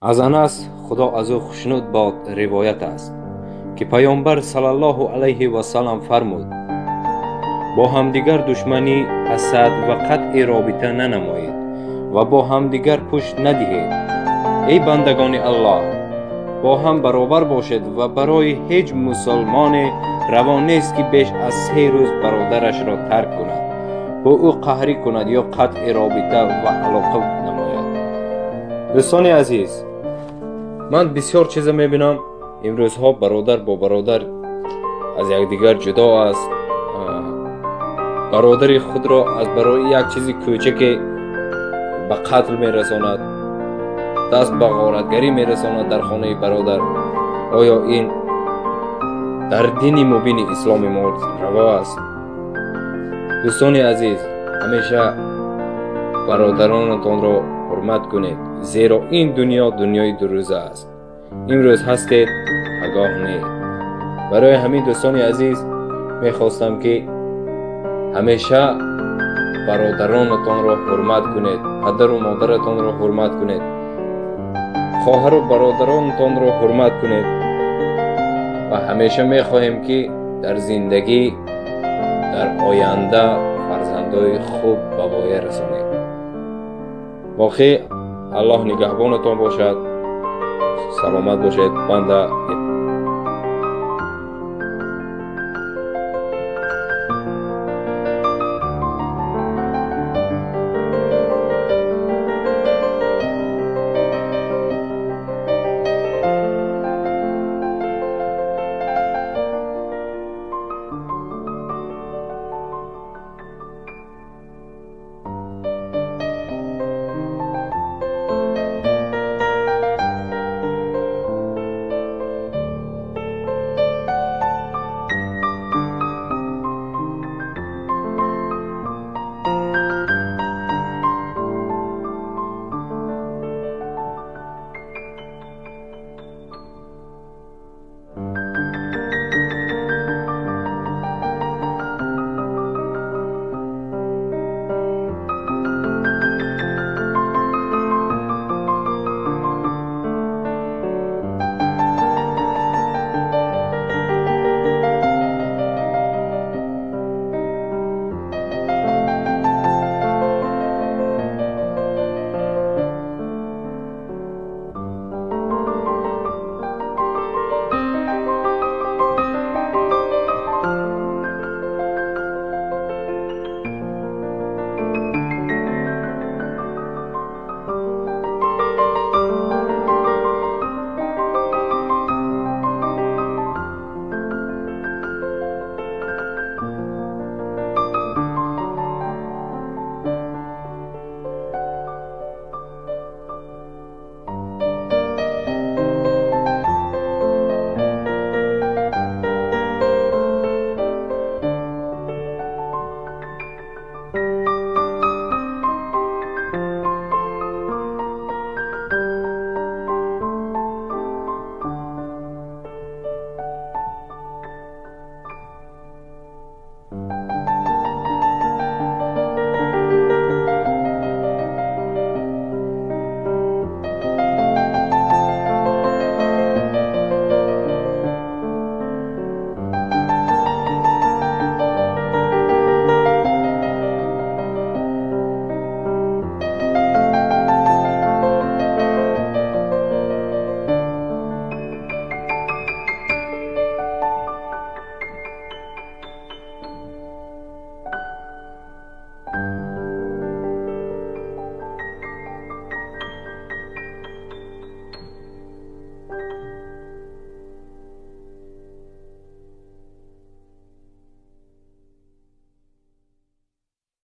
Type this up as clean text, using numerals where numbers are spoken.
از انس خدا از او خوشنود باد روایت است که پیامبر صلی الله علیه و سلم فرمود: با همدیگر دشمنی، حسد و قطع رابطه ننمایید و با همدیگر پشت ندهید. ای بندگان الله، با هم برابر باشید و برای هیچ مسلمان روا نیست که بیش از 3 روز برادرش را ترک کند، با او قهری کند یا قطع رابطه و علاقه نماید. دوستان عزیز، من بسیار چیزا میبینم امروزها برادر با برادر از یکدیگر جدا است. برادر خود را از برای یک چیز کوچک به قتل میرساند، دست به غارتگری میرساند در خانه برادر. آیا این در دین مبین اسلام ما روا است؟ دوستان عزیز، همیشه برادرانتان را حرمت کنید، زیرا این دنیا دنیای دو روزه است. امروز هستید، آگاه نید. برای همین دوستان عزیز میخواستم که همیشه برادرانتان را حرمت کنید، پدر و مادرتان را حرمت کنید، خواهر و برادرانتان را حرمت کنید و همیشه میخواهیم که در زندگی در آینده فرزندای خوب به وای رسانید. واقعی الله نگهبانتان باشد. سلامت باشید. بنده